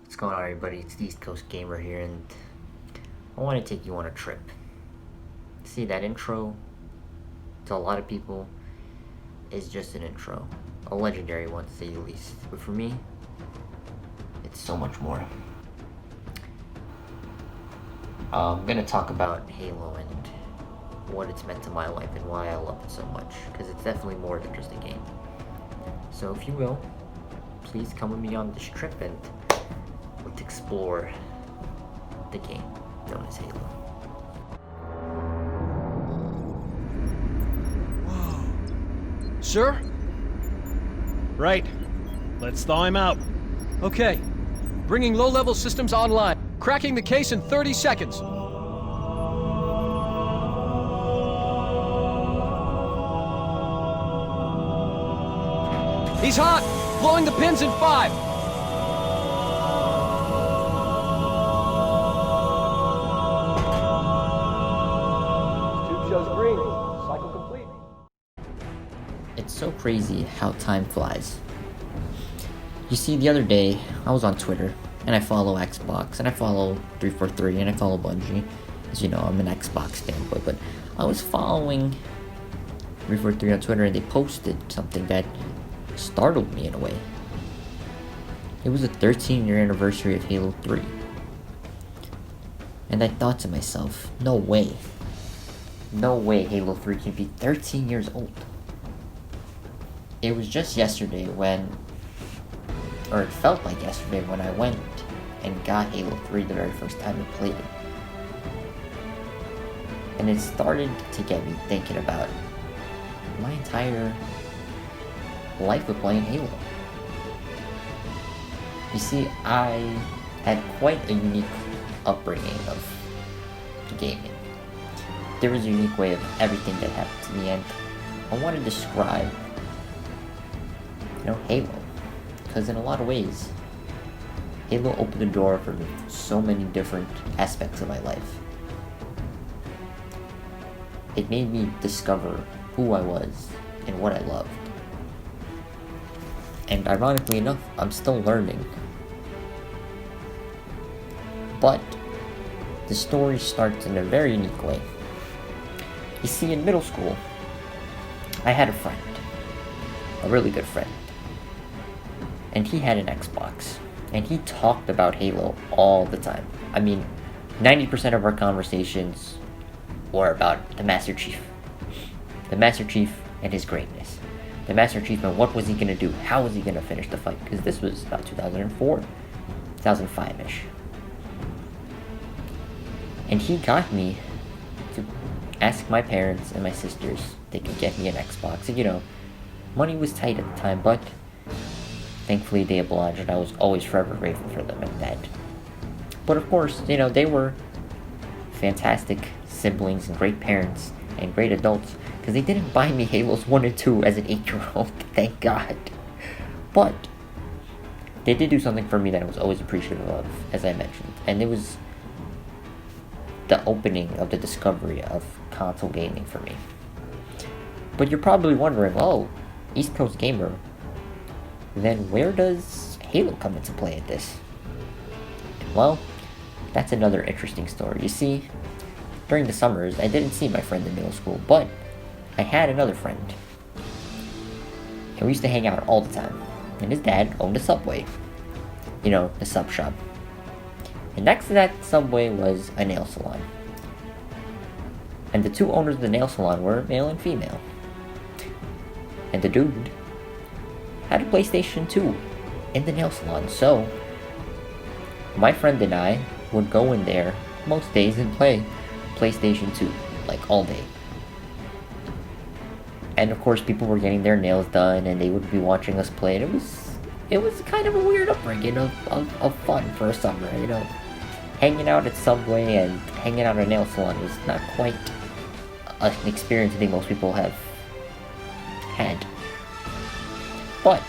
What's going on, everybody? It's the East Coast Gamer here, and I want to take you on a trip. See, that intro, to a lot of people, is just an intro. A legendary one, to say the least. But for me, it's so much more. I'm going to talk about Halo and what it's meant to my life and why I love it so much. Because it's definitely more than just a game. So if you will, please come with me on this trip and let's explore the game known as Halo. Whoa. Sir? Right. Let's thaw him out. Okay. Bringing low-level systems online. Cracking the case in 30 seconds. He's hot! Blowing the pins in 5. Shows green. Cycle complete. It's so crazy how time flies. You see, the other day, I was on Twitter, and I follow Xbox, and I follow 343, and I follow Bungie. As you know, I'm an Xbox fanboy, but I was following 343 on Twitter, and they posted something that startled me in a way. It was the 13-year anniversary of Halo 3. And I thought to myself, no way. No way Halo 3 can be 13 years old. It was just yesterday it felt like yesterday when I went and got Halo 3 the very first time and played it. And it started to get me thinking about my entire life of playing Halo. You see, I had quite a unique upbringing of gaming. There was a unique way of everything that happened to me, and I want to describe, Halo. Because in a lot of ways, Halo opened the door for so many different aspects of my life. It made me discover who I was and what I loved. And ironically enough, I'm still learning. But the story starts in a very unique way. You see, in middle school, I had a friend, a really good friend, and he had an Xbox, and he talked about Halo all the time. I mean, 90% of our conversations were about the Master Chief. The Master Chief and his greatness. The Master Chief and what was he going to do? How was he going to finish the fight? Because this was about 2004, 2005-ish. And he got me to ask my parents and my sisters if they could get me an Xbox. And, money was tight at the time, but thankfully they obliged, and I was always forever grateful for them at that. But of course, they were fantastic siblings and great parents and great adults, because they didn't buy me Halos 1 and 2 as an 8-year-old, thank God. But they did do something for me that I was always appreciative of, as I mentioned, and it was the opening of the discovery of console gaming for me. But you're probably wondering, East Coast Gamer, then where does Halo come into play at this? Well, that's another interesting story. You see, during the summers, I didn't see my friend in middle school, but I had another friend. And we used to hang out all the time. And his dad owned a Subway. The sub shop. And next to that Subway was a nail salon. And the two owners of the nail salon were male and female. And the dude had a PlayStation 2 in the nail salon. So, my friend and I would go in there most days and play PlayStation 2, like all day. And of course, people were getting their nails done, and they would be watching us play. And it was kind of a weird upbringing of fun for a summer. Hanging out at Subway and hanging out at a nail salon was not quite an experience I think most people have had. But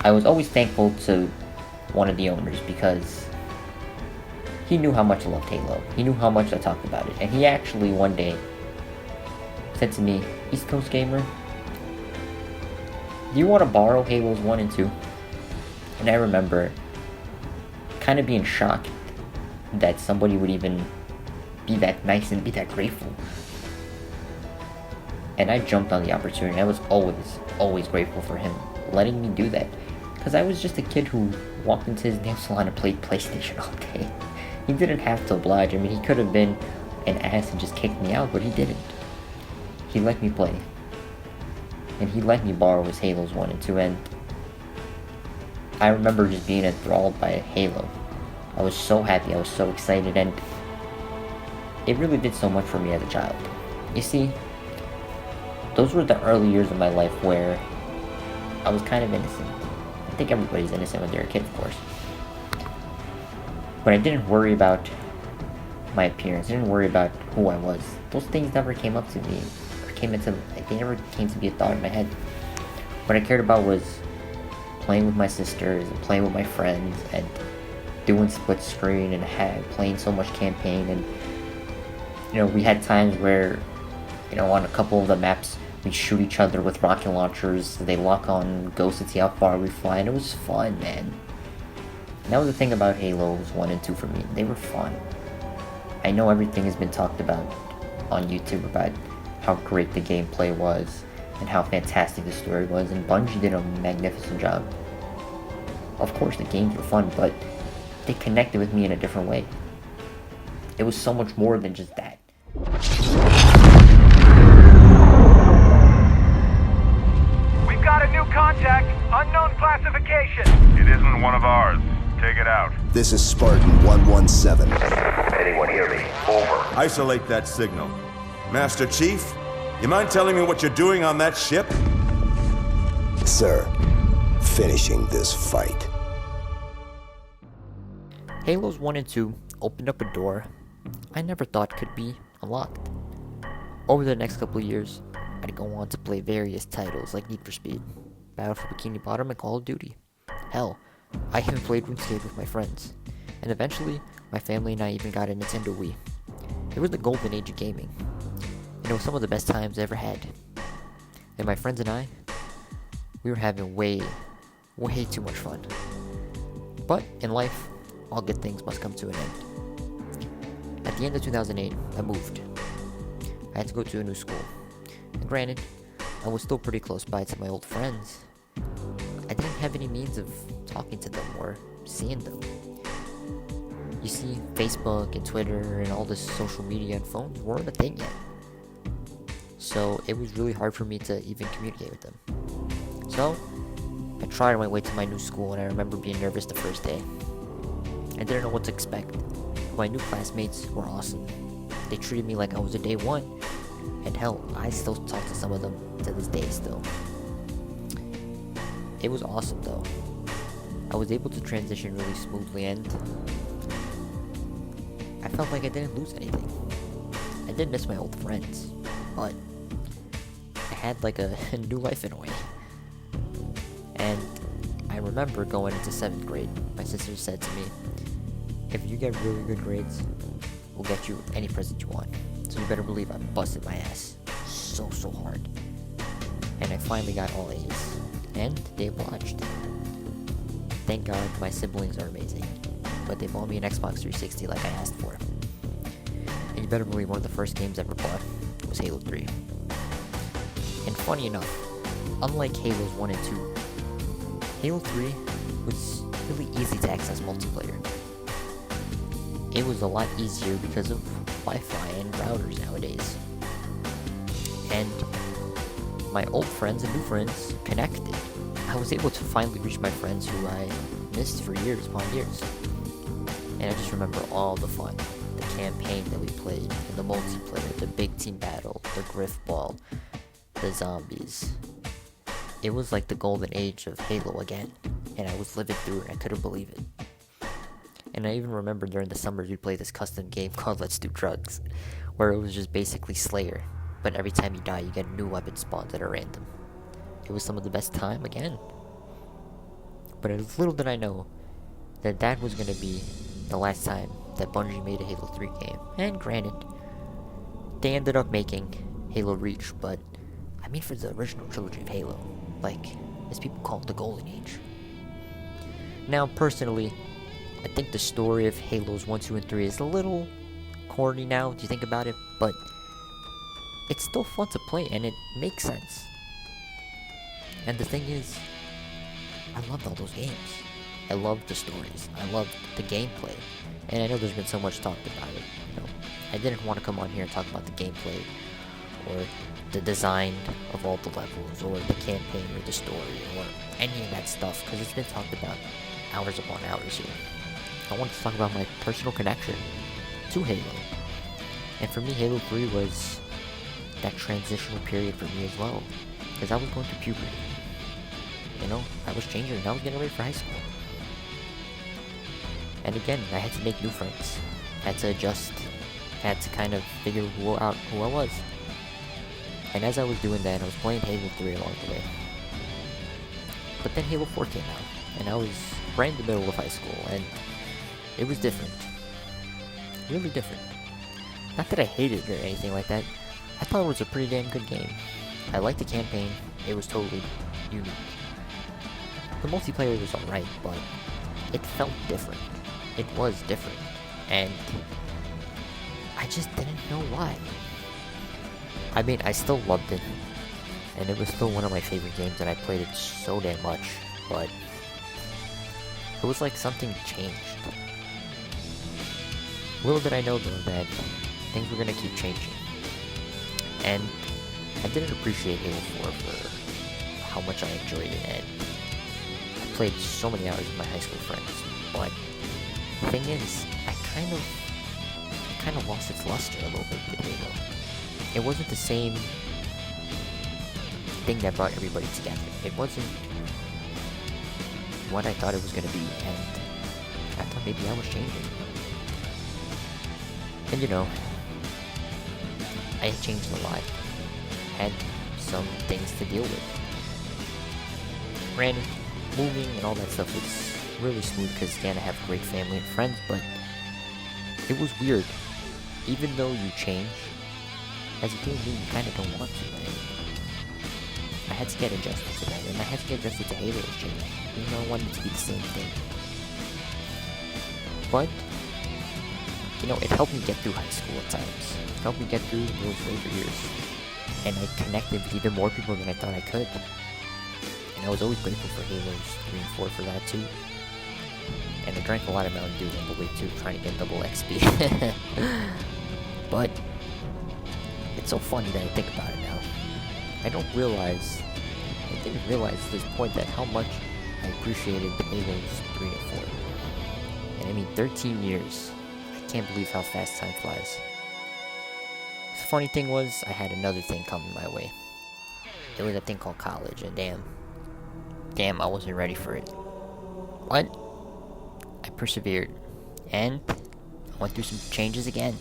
I was always thankful to one of the owners because he knew how much I loved Halo. He knew how much I talked about it. And he actually one day said to me, "East Coast Gamer, do you want to borrow Halos 1 and 2? And I remember kind of being shocked that somebody would even be that nice and be that grateful. And I jumped on the opportunity. I was always grateful for him letting me do that. Because I was just a kid who walked into his nail salon and played PlayStation all day. He didn't have to oblige. I mean, he could have been an ass and just kicked me out, but he didn't. He let me play. And he let me borrow his Halos 1 and 2, and I remember just being enthralled by Halo. I was so happy, I was so excited, and it really did so much for me as a child. You see, those were the early years of my life where I was kind of innocent. I think everybody's innocent when they're a kid, of course. But I didn't worry about my appearance, I didn't worry about who I was. Those things never came up to me, they never came to be a thought in my head. What I cared about was playing with my sisters and playing with my friends and doing split screen and playing so much campaign. And we had times where on a couple of the maps we shoot each other with rocket launchers, they lock on ghosts to see how far we fly, and it was fun, man. And that was the thing about Halos 1 and 2 for me. They were fun. I know everything has been talked about on YouTube about how great the gameplay was and how fantastic the story was, and Bungie did a magnificent job. Of course, the games were fun, but they connected with me in a different way. It was so much more than just that. We've got a new contact, unknown classification. It isn't one of ours. Take it out. This is Spartan 117. Anyone hear me? Over. Isolate that signal. Master Chief, you mind telling me what you're doing on that ship? Sir, finishing this fight. Halos 1 and 2 opened up a door I never thought could be unlocked. Over the next couple of years, I'd go on to play various titles like Need for Speed, Battle for Bikini Bottom, and Call of Duty. Hell, I even played RuneScape with my friends, and eventually, my family and I even got a Nintendo Wii. It was the golden age of gaming, and it was some of the best times I ever had. And my friends and I, we were having way too much fun. But in life, all good things must come to an end. At the end of 2008, I moved. I had to go to a new school. And granted, I was still pretty close by to my old friends. I didn't have any means of talking to them or seeing them. You see, Facebook and Twitter and all this social media and phones weren't a thing yet. So it was really hard for me to even communicate with them. So I tried my way to my new school, and I remember being nervous the first day. I didn't know what to expect. My new classmates were awesome. They treated me like I was a day one, and hell, I still talk to some of them to this day still. It was awesome though. I was able to transition really smoothly, and I felt like I didn't lose anything. I did miss my old friends, but I had like a new life in a way. And I remember going into 7th grade, my sister said to me, "If you get really good grades, we'll get you any present you want. So you better believe I busted my ass so hard." And I finally got all A's, and they obliged. Thank God my siblings are amazing, but they bought me an Xbox 360 like I asked for. And you better believe one of the first games I ever bought was Halo 3. And funny enough, unlike Halos 1 and 2, Halo 3 was really easy to access multiplayer. It was a lot easier because of Wi-Fi and routers nowadays. And my old friends and new friends connected. I was able to finally reach my friends who I missed for years upon years. And I just remember all the fun, the campaign that we played, and the multiplayer, the big team battle, the griff ball, the zombies. It was like the golden age of Halo again, and I was living through it. I couldn't believe it. And I even remember during the summers we played this custom game called Let's Do Drugs, where it was just basically Slayer, but every time you die, you get a new weapon spawned that are random. It was some of the best time again. But as little did I know that that was gonna be the last time that Bungie made a Halo 3 game. And granted, they ended up making Halo Reach, but I mean for the original trilogy of Halo, like, as people call it, the Golden Age. Now, personally, I think the story of Halos 1, 2, and 3 is a little corny now, if you think about it, but it's still fun to play, and it makes sense. And the thing is, I loved all those games. I loved the stories. I loved the gameplay. And I know there's been so much talked about it. You know, I didn't want to come on here and talk about the gameplay, or the design of all the levels, or the campaign, or the story, or any of that stuff, because it's been talked about hours upon hours here. I wanted to talk about my personal connection to Halo. And for me, Halo 3 was that transitional period for me as well, because I was going through puberty. You know, I was changing, and I was getting ready for high school. And again, I had to make new friends. I had to adjust. I had to kind of figure out who I was. And as I was doing that, I was playing Halo 3 along the way. But then Halo 4 came out, and I was right in the middle of high school, and it was different. Really different. Not that I hated it or anything like that. I thought it was a pretty damn good game. I liked the campaign. It was totally unique. The multiplayer was alright, but it felt different. It was different. And I just didn't know why. I mean, I still loved it. And it was still one of my favorite games, and I played it so damn much. But it was like something changed. Little did I know, though, that things were gonna keep changing. And I didn't appreciate Halo 4 for how much I enjoyed it, and I played so many hours with my high school friends. But the thing is, I kind of lost its luster a little bit with Halo. It wasn't the same thing that brought everybody together. It wasn't what I thought it was gonna be, and I thought maybe I was changing. And you know, I had changed a lot. Had some things to deal with. Granted, moving and all that stuff was really smooth because again, I have a great family and friends, but it was weird. Even though you change, as a human being, you kind of don't want to. And I had to get adjusted to that, and I had to get adjusted to Halo's change. Even though I wanted it to be the same thing. But you know, it helped me get through high school at times. It helped me get through those later years. And I connected with even more people than I thought I could. And I was always grateful for Halos 3 and 4 for that too. And I drank a lot of Mountain Dew on the way too, trying to get double XP. But it's so funny that I think about it now. I didn't realize at this point that how much I appreciated Halos 3 and 4. And I mean, 13 years. I can't believe how fast time flies. The funny thing was, I had another thing coming my way. It was a thing called college, and damn, I wasn't ready for it. But I persevered, and I went through some changes again.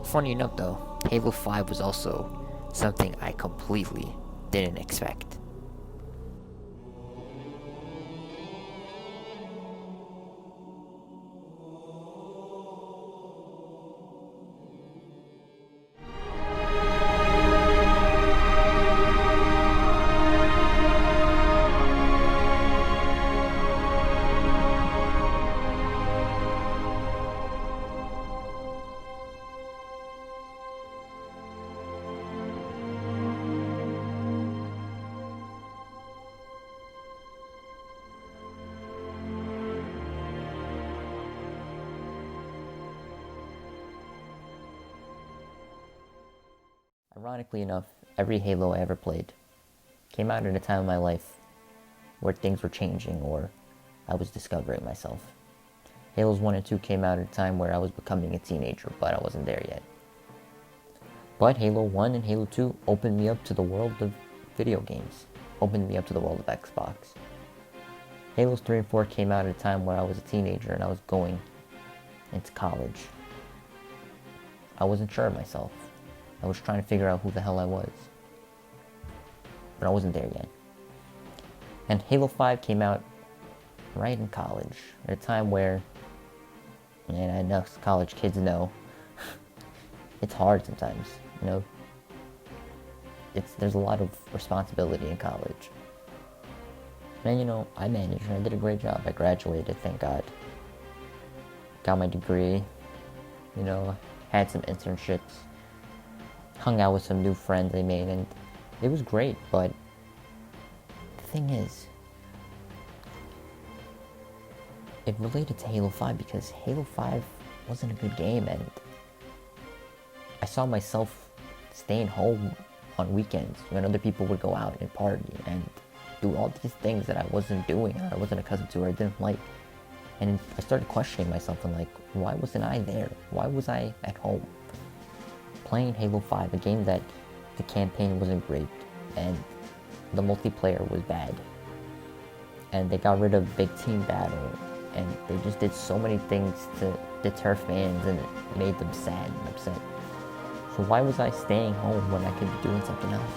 Funny enough though, Halo 5 was also something I completely didn't expect. Ironically enough, every Halo I ever played came out at a time in my life where things were changing or I was discovering myself. Halos 1 and 2 came out at a time where I was becoming a teenager, but I wasn't there yet. But Halo 1 and Halo 2 opened me up to the world of video games, opened me up to the world of Xbox. Halos 3 and 4 came out at a time where I was a teenager and I was going into college. I wasn't sure of myself. I was trying to figure out who the hell I was. But I wasn't there yet. And Halo 5 came out right in college, at a time where, and I know college kids know, it's hard sometimes, you know. There's a lot of responsibility in college. And you know, I managed and I did a great job. I graduated, thank God. Got my degree, you know, had some internships, hung out with some new friends I made, and it was great, but the thing is, it related to Halo 5 because Halo 5 wasn't a good game, and I saw myself staying home on weekends when other people would go out and party and do all these things that I wasn't doing, or I wasn't accustomed to, or I didn't like. And I started questioning myself and like, why wasn't I there? Why was I at home playing Halo 5, a game that the campaign wasn't great and the multiplayer was bad, and they got rid of big team battle, and they just did so many things to deter fans, and it made them sad and upset. So why was I staying home when I could be doing something else?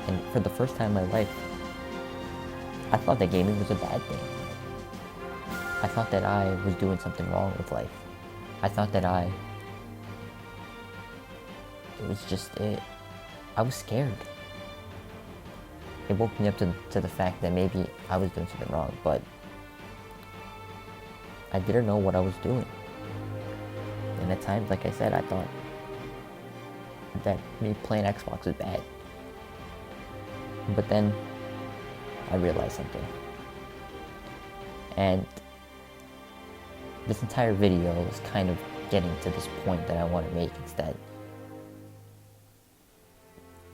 And for the first time in my life, I thought that gaming was a bad thing. I thought that I was doing something wrong with life. I thought that I was scared. It woke me up to the fact that maybe I was doing something wrong, but I didn't know what I was doing. And at times, like I said, I thought that me playing Xbox was bad. But then I realized something. And this entire video is kind of getting to this point that I want to make. It's that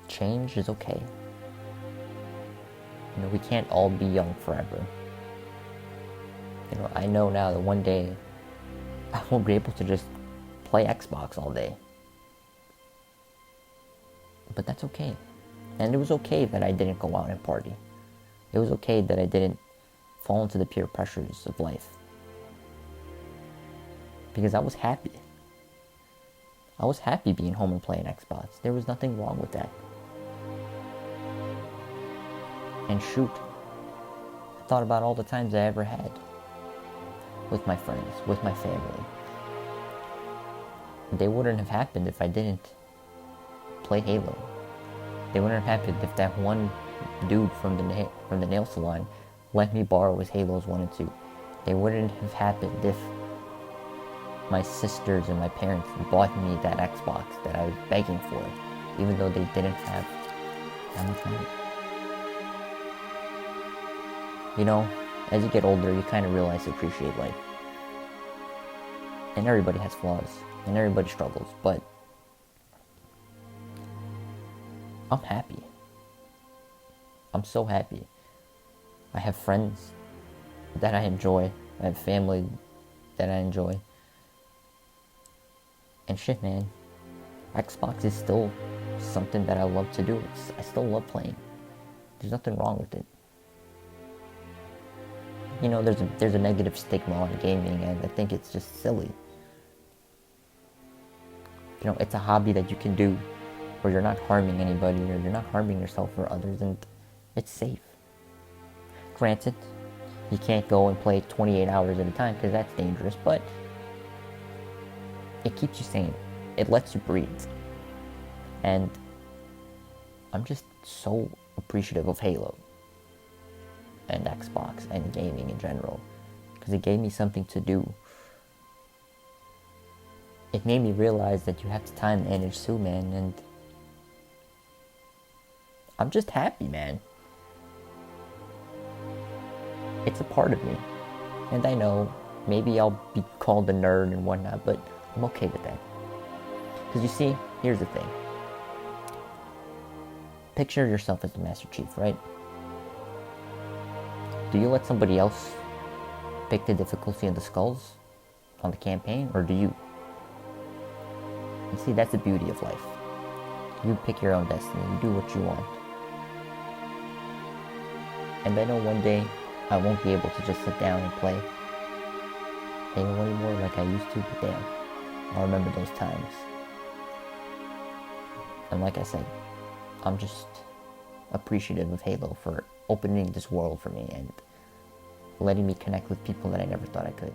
change is okay. You know, we can't all be young forever. You know, I know now that one day I won't be able to just play Xbox all day. But that's okay. And it was okay that I didn't go out and party. It was okay that I didn't fall into the peer pressures of life. Because I was happy. I was happy being home and playing Xbox. There was nothing wrong with that. And shoot, I thought about all the times I ever had with my friends, with my family. They wouldn't have happened if I didn't play Halo. They wouldn't have happened if that one dude from the nail salon let me borrow his Halos 1 and 2. They wouldn't have happened if my sisters and my parents bought me that Xbox that I was begging for, even though they didn't have that much money. You know, as you get older, you kind of realize to appreciate life. And everybody has flaws, and everybody struggles, but I'm happy. I'm so happy. I have friends that I enjoy. I have family that I enjoy. And shit, man, Xbox is still something that I love to do. I still love playing. There's nothing wrong with it. You know, there's a negative stigma on gaming, and I think it's just silly. You know, it's a hobby that you can do where you're not harming anybody, or you're not harming yourself or others, and it's safe. Granted, you can't go and play 28 hours at a time because that's dangerous, but it keeps you sane. It lets you breathe. And I'm just so appreciative of Halo and Xbox and gaming in general, because it gave me something to do. It made me realize that you have to time manage too, man, and I'm just happy, man. It's a part of me. And I know, maybe I'll be called a nerd and whatnot, but I'm okay with that. Because you see, here's the thing. Picture yourself as the Master Chief, right? Do you let somebody else pick the difficulty of the skulls on the campaign, or do you? You see, that's the beauty of life. You pick your own destiny, you do what you want. And I know one day, I won't be able to just sit down and play Halo anymore like I used to, but damn. I'll remember those times. And like I said, I'm just appreciative of Halo for opening this world for me and letting me connect with people that I never thought I could.